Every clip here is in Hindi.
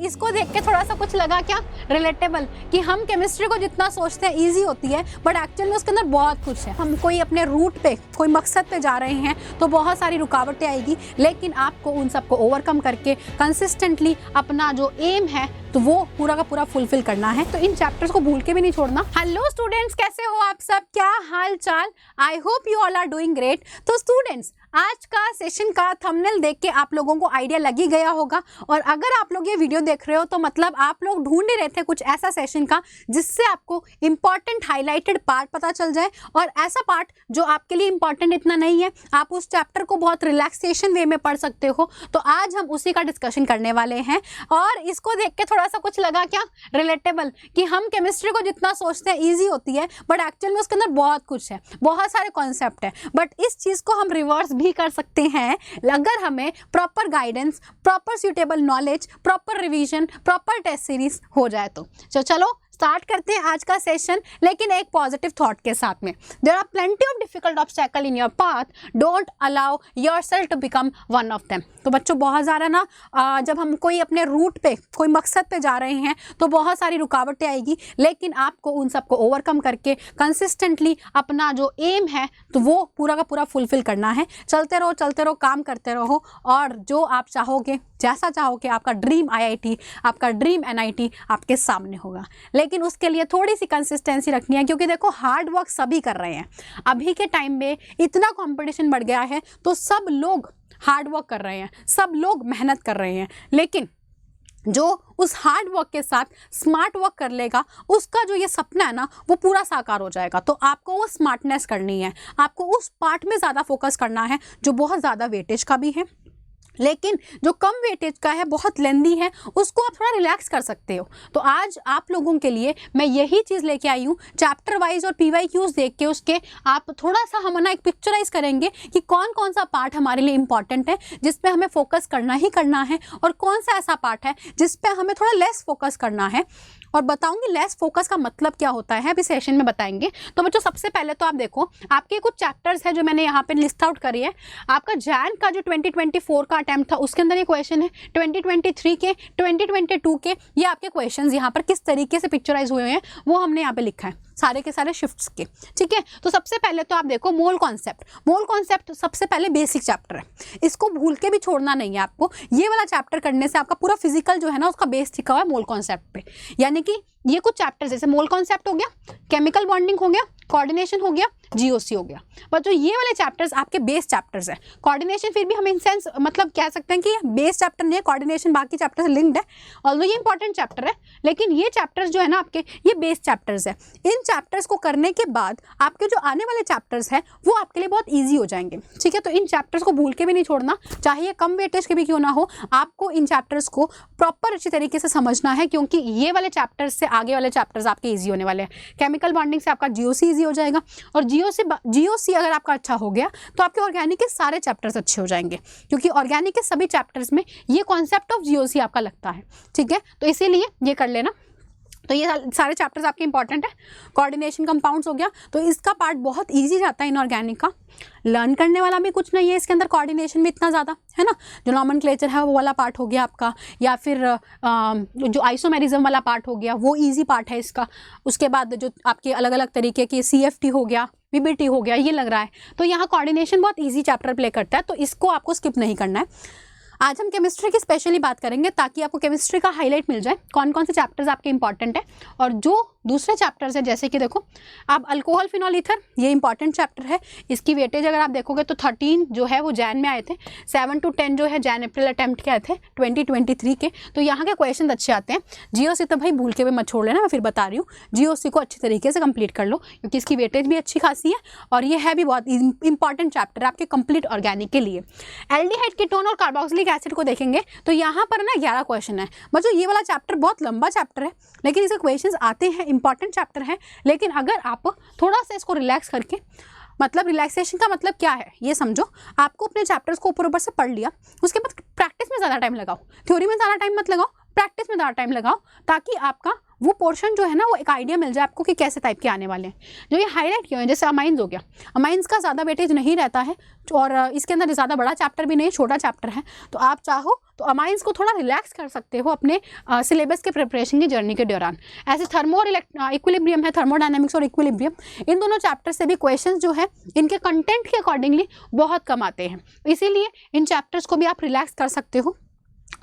इसको देख के थोड़ा सा कुछ लगा क्या रिलेटेबल, कि हम केमिस्ट्री को जितना सोचते हैं ईजी होती है बट एक्चुअल में उसके अंदर बहुत कुछ है। हम कोई अपने रूट पे, कोई मकसद पे जा रहे हैं तो बहुत सारी रुकावटें आएगी, लेकिन आपको उन सबको ओवरकम करके कंसिस्टेंटली अपना जो एम है तो वो पूरा का पूरा फुलफिल करना है। तो इन चैप्टर्स को भूल के भी नहीं छोड़ना। हेलो स्टूडेंट्स, कैसे हो आप सब, क्या हाल चाल? I hope you all are doing great. तो स्टूडेंट्स, आज का सेशन का थंबनेल देख के आप लोगों को आइडिया लग ही गया होगा, और अगर आप लोग ये वीडियो देख रहे हो तो मतलब आप लोग ढूंढ ही रहे थे कुछ ऐसा सेशन का जिससे आपको इंपॉर्टेंट हाईलाइटेड पार्ट पता चल जाए, और ऐसा पार्ट जो आपके लिए इंपॉर्टेंट इतना नहीं है, आप उस चैप्टर को बहुत रिलैक्सेशन वे में पढ़ सकते हो। तो आज हम उसी का डिस्कशन करने वाले हैं, और इसको देख के थोड़ा सा कुछ लगा क्या रिलेटेबल, कि हम केमिस्ट्री को जितना सोचते हैं ईजी होती है बट एक्चुअल में उसके अंदर बहुत कुछ है, बहुत सारे कॉन्सेप्ट है, बट इस चीज़ को हम रिवर्स भी कर सकते हैं अगर हमें proper guidance, proper suitable knowledge, proper revision, proper test series हो जाए तो। चलो स्टार्ट करते हैं आज का सेशन, लेकिन एक पॉजिटिव थॉट के साथ में। There are plenty of difficult obstacle in your path, don't allow yourself to become one of them. तो बच्चों, बहुत ज़्यादा ना जब हम कोई अपने रूट पे, कोई मकसद पे जा रहे हैं तो बहुत सारी रुकावटें आएगी, लेकिन आपको उन सबको ओवरकम करके कंसिस्टेंटली अपना जो एम है तो वो पूरा का पूरा फुलफिल करना है। चलते रहो, काम करते रहो, और जो आप चाहोगे, जैसा चाहोगे, आपका ड्रीम IIT, आपका ड्रीम NIT आपके सामने होगा। लेकिन उसके लिए थोड़ी सी कंसिस्टेंसी रखनी है, क्योंकि देखो हार्ड वर्क सभी कर रहे हैं। अभी के टाइम में इतना कंपटीशन बढ़ गया है तो सब लोग हार्ड वर्क कर रहे हैं, सब लोग मेहनत कर रहे हैं, लेकिन जो उस हार्ड वर्क के साथ स्मार्ट वर्क कर लेगा उसका जो ये सपना है ना वो पूरा साकार हो जाएगा। तो आपको वो स्मार्टनेस करनी है, आपको उस पार्ट में ज़्यादा फोकस करना है जो बहुत ज़्यादा वेटेज का भी है, लेकिन जो कम वेटेज का है, बहुत लेंदी है, उसको आप थोड़ा रिलैक्स कर सकते हो। तो आज आप लोगों के लिए मैं यही चीज़ लेके आई हूँ। चैप्टर वाइज और PYQs देख के उसके आप थोड़ा सा हम ना एक पिक्चराइज करेंगे कि कौन कौन सा पार्ट हमारे लिए इंपॉर्टेंट है, जिस पे हमें फोकस करना ही करना है, और कौन सा ऐसा पार्ट है जिस पे हमें थोड़ा लेस फोकस करना है। और बताऊंगी लेस फोकस का मतलब क्या होता है, अभी सेशन में बताएंगे। तो बच्चों, सबसे पहले तो आप देखो, आपके कुछ चैप्टर्स हैं जो मैंने यहाँ पे लिस्ट आउट करी है। आपका जैन का जो 2024 का अटेम्प्ट था उसके अंदर ये क्वेश्चन है, 2023 के, 2022 के, ये आपके क्वेश्चंस यहाँ पर किस तरीके से पिक्चराइज हुए हैं वो हमने यहाँ पे लिखा है, सारे के सारे शिफ्ट्स के। ठीक है, तो सबसे पहले तो आप देखो मोल कॉन्सेप्ट। मोल कॉन्सेप्ट सबसे पहले बेसिक चैप्टर है, इसको भूल के भी छोड़ना नहीं है आपको। ये वाला चैप्टर करने से आपका पूरा फिजिकल जो है ना उसका बेस टिका हुआ है मोल कॉन्सेप्ट पे। यानी कि ये कुछ चैप्टर जैसे मोल कॉन्सेप्ट हो गया, केमिकल बॉन्डिंग हो गया, कोऑर्डिनेशन हो गया, GOC हो गया। पर जो ये वाले चैप्टर्स आपके बेस चैप्टर्स है, कोऑर्डिनेशन फिर भी हम इन सेंस मतलब कह सकते हैं कि बेस चैप्टर नहीं है, कोऑर्डिनेशन बाकी चैप्टर से लिंक्ड है, ऑल्दो ये इंपॉर्टेंट चैप्टर है, लेकिन ये चैप्टर्स जो है ना आपके, ये बेस चैप्टर्स है। इन चैप्टर्स को करने के बाद आपके जो आने वाले चैप्टर्स हैं वो आपके लिए बहुत ईजी हो जाएंगे। ठीक है, तो इन चैप्टर्स को भूल के भी नहीं छोड़ना, चाहे कम वेटेज के भी क्यों ना हो, आपको इन चैप्टर्स को प्रॉपर अच्छी तरीके से समझना है, क्योंकि ये वाले चैप्टर्स से आगे वाले चैप्टर्स आपके ईजी होने वाले हैं। केमिकल बॉन्डिंग से आपका GOC ईजी हो जाएगा, और GOC अगर आपका अच्छा हो गया तो आपके ऑर्गेनिक के सारे चैप्टर्स अच्छे हो जाएंगे, क्योंकि ऑर्गेनिक के सभी चैप्टर्स में ये कॉन्सेप्ट ऑफ GOC आपका लगता है। ठीक है, तो इसीलिए ये कर लेना। तो ये सारे चैप्टर्स आपके इंपॉर्टेंट है। कोऑर्डिनेशन कंपाउंड्स हो गया, तो इसका पार्ट बहुत इजी जाता है इनऑर्गेनिक का। लर्न करने वाला भी कुछ नहीं है इसके अंदर, कोऑर्डिनेशन में इतना ज़्यादा है ना। जो नॉमेनक्लेचर है वो वाला पार्ट हो गया आपका, या फिर जो आइसोमेरिज्म वाला पार्ट हो गया वो इजी पार्ट है इसका। उसके बाद जो आपके अलग अलग तरीके की CFT हो गया, PBT हो गया, ये लग रहा है। तो यहाँ कोऑर्डिनेशन बहुत ईजी चैप्टर प्ले करता है, तो इसको आपको स्किप नहीं करना है। आज हम केमिस्ट्री की स्पेशली बात करेंगे ताकि आपको केमिस्ट्री का हाईलाइट मिल जाए, कौन कौन से चैप्टर्स आपके इंपॉर्टेंट है। और जो दूसरे चैप्टर्स है जैसे कि देखो आप अल्कोहल फिनॉल ईथर, ये इंपॉर्टेंट चैप्टर है। इसकी वेटेज अगर आप देखोगे तो 13 जो है वो जैन में आए थे, 7 to 10 जो है जैन अप्रैल अटेम्प्ट के आए थे 2023 के। तो यहाँ के क्वेश्चन अच्छे आते हैं। GOC तो भाई भूल के भी मत छोड़ लेना, मैं फिर बता रही हूँ। GOC को अच्छी तरीके से कंप्लीट कर लो, क्योंकि इसकी वेटेज भी अच्छी खासी है, और ये है भी बहुत इंपॉर्टेंट चैप्टर आपके कंप्लीट ऑर्गेनिक के लिए। एल्डिहाइड कीटोन और कार्बोक्सिलिक एसिड को देखेंगे तो यहाँ पर ना 11 क्वेश्चन है। बच्चों, ये वाला चैप्टर बहुत लंबा चैप्टर है, लेकिन इसके क्वेश्चंस आते हैं, इंपॉर्टेंट चैप्टर है। लेकिन अगर आप थोड़ा सा इसको रिलैक्स करके, मतलब रिलैक्सेशन का मतलब क्या है ये समझो, आपको अपने चैप्टर्स को ऊपर ऊपर से पढ़ लिया, उसके बाद प्रैक्टिस में ज़्यादा टाइम लगाओ, थ्योरी में ज़्यादा टाइम मत लगाओ, प्रैक्टिस में ज़्यादा टाइम लगाओ, ताकि आपका वो पोर्शन जो है ना वो एक आइडिया मिल जाए आपको कि कैसे टाइप के आने वाले हैं। जो ये हाईलाइट किए हैं जैसे अमाइंस हो गया, अमाइंस का ज़्यादा वेटेज नहीं रहता है और इसके अंदर ज़्यादा बड़ा चैप्टर भी नहीं, छोटा चैप्टर है, तो आप चाहो तो अमाइंस को थोड़ा रिलैक्स कर सकते हो अपने सिलेबस के प्रिपरेशन की जर्नी के दौरान। ऐसे थर्मो और इक्विलिब्रियम है, थर्मोडायनेमिक्स और इक्विलिब्रियम, इन दोनों चैप्टर से भी क्वेश्चंस जो है इनके कंटेंट के अकॉर्डिंगली बहुत कम आते हैं, इसीलिए इन चैप्टर्स को भी आप रिलैक्स कर सकते हो।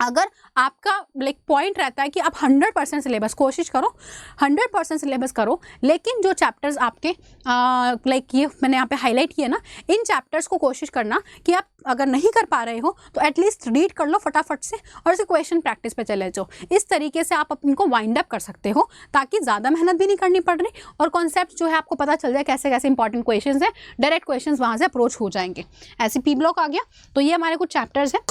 अगर आपका लाइक पॉइंट रहता है कि आप 100% सिलेबस कोशिश करो, 100% सिलेबस करो, लेकिन जो चैप्टर्स आपके लाइक ये मैंने यहाँ पे हाईलाइट किए ना, इन चैप्टर्स को कोशिश करना कि आप अगर नहीं कर पा रहे हो तो एटलीस्ट रीड कर लो फटाफट से और इसे क्वेश्चन प्रैक्टिस पे चले जाओ। इस तरीके से आप इनको वाइंड अप कर सकते हो ताकि ज़्यादा मेहनत भी नहीं करनी पड़ रही और कॉन्सेप्ट जो है आपको पता चल जाए कैसे कैसे इंपॉर्टेंट क्वेश्चन हैं, डायरेक्ट क्वेश्चन वहाँ से अप्रोच हो जाएंगे। ऐसे पी ब्लॉक आ गया, तो ये हमारे कुछ चैप्टर्स हैं।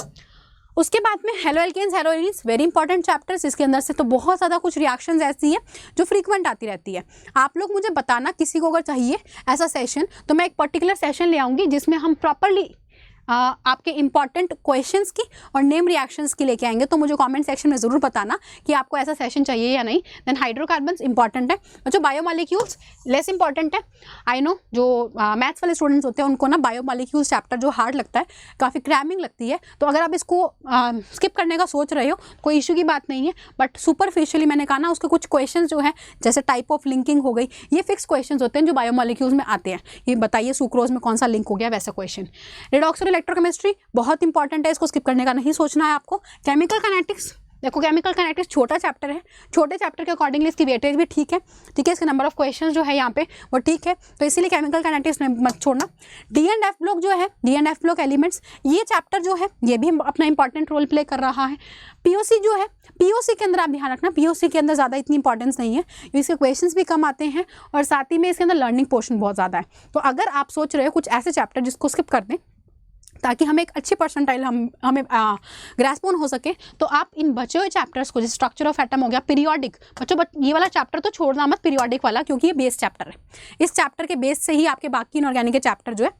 उसके बाद में haloalkanes haloarenes, very important chapters. इसके अंदर से तो बहुत ज़्यादा कुछ रिएक्शंस ऐसी है जो फ्रीक्वेंट आती रहती है। आप लोग मुझे बताना किसी को अगर चाहिए ऐसा सेशन, तो मैं एक पर्टिकुलर सेशन ले आऊँगी जिसमें हम प्रॉपरली आपके इंपॉर्टेंट क्वेश्चंस की और नेम रिएक्शंस की लेके आएंगे। तो मुझे कमेंट सेक्शन में ज़रूर बताना कि आपको ऐसा सेशन चाहिए या नहीं। देन हाइड्रोकार्बन्स इंपॉर्टेंट है, जो बायोमॉलिक्यूल्स लेस इंपॉर्टेंट है। आई नो जो मैथ्स वाले स्टूडेंट्स होते हैं उनको ना बायोमॉलिक्यूल्स चैप्टर जो हार्ड लगता है, काफ़ी क्रैमिंग लगती है, तो अगर आप इसको स्किप करने का सोच रहे हो कोई इशू की बात नहीं है, बट सुपरफिशियली मैंने कहा ना उसके कुछ क्वेश्चन जो है जैसे टाइप ऑफ लिंकिंग हो गई, ये फिक्स क्वेश्चन होते हैं जो बायोमॉलिक्यूल्स में आते हैं। ये बताइए सुक्रोज में कौन सा लिंक हो गया, वैसा क्वेश्चन। रिडॉक्स और इलेक्ट्रोकेमिस्ट्री बहुत इंपॉर्टेंट है, इसको स्किप करने का नहीं सोचना है आपको। केमिकल काइनेटिक्स, देखो केमिकल काइनेटिक्स छोटा चैप्टर है, छोटे चैप्टर के अकॉर्डिंगली इसकी वेटेज भी ठीक है, ठीक है, इसके नंबर ऑफ क्वेश्चंस जो है यहाँ पे वो ठीक है, तो इसीलिए केमिकल काइनेटिक्स में मत छोड़ना। डी एंड एफ ब्लॉक जो है, D and F block elements, ये चैप्टर जो है ये भी अपना इंपॉर्टेंट रोल प्ले कर रहा है। पीओसी जो है, पीओसी के अंदर आप ध्यान रखना, पीओसी के अंदर ज़्यादा इतनी इंपॉर्टेंस नहीं है, इसके क्वेश्चंस भी कम आते हैं और साथ ही में इसके अंदर लर्निंग पोर्शन बहुत ज़्यादा है। तो अगर आप सोच रहे हो कुछ ऐसे चैप्टर जिसको स्किप कर दें ताकि हमें एक अच्छी परसेंटाइल हमें ग्रैस्प ऑन हो सके, तो आप इन बचे हुए चैप्टर्स को, जैसे स्ट्रक्चर ऑफ एटम हो गया, पीरियोडिक, बच्चों ये वाला चैप्टर तो छोड़ना मत, पीरियोडिक वाला, क्योंकि ये बेस चैप्टर है। इस चैप्टर के बेस से ही आपके बाकी इनऑर्गेनिक के चैप्टर जो है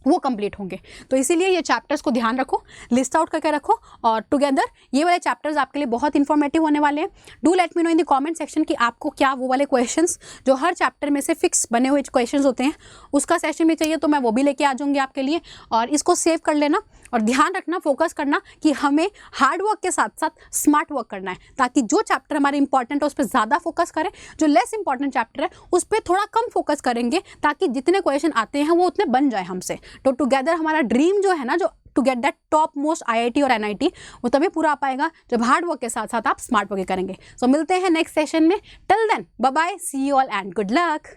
वो कंप्लीट होंगे, तो इसीलिए ये चैप्टर्स को ध्यान रखो, लिस्ट आउट करके रखो और टुगेदर ये वाले चैप्टर्स आपके लिए बहुत इंफॉर्मेटिव होने वाले हैं। Do let me know in the comment section कि आपको क्या वो वाले क्वेश्चंस जो हर चैप्टर में से फिक्स बने हुए क्वेश्चंस होते हैं उसका सेशन भी चाहिए, तो मैं वो भी लेके आ जाऊँगी आपके लिए। और इसको सेव कर लेना और ध्यान रखना, फोकस करना कि हमें हार्ड वर्क के साथ साथ स्मार्ट वर्क करना है, ताकि जो चैप्टर हमारे इंपॉर्टेंट है उस पर ज़्यादा फोकस करें, जो लेस इंपॉर्टेंट चैप्टर है उस पर थोड़ा कम फोकस करेंगे, ताकि जितने क्वेश्चन आते हैं वो उतने बन जाए हमसे। तो टुगेदर हमारा ड्रीम जो है ना, जो to get that top most IIT और NIT, वो तभी पूरा आ पाएगा जब हार्ड वर्क के साथ साथ आप स्मार्ट वर्क करेंगे। सो मिलते हैं नेक्स्ट सेशन में, till then bye bye, see you all and good luck.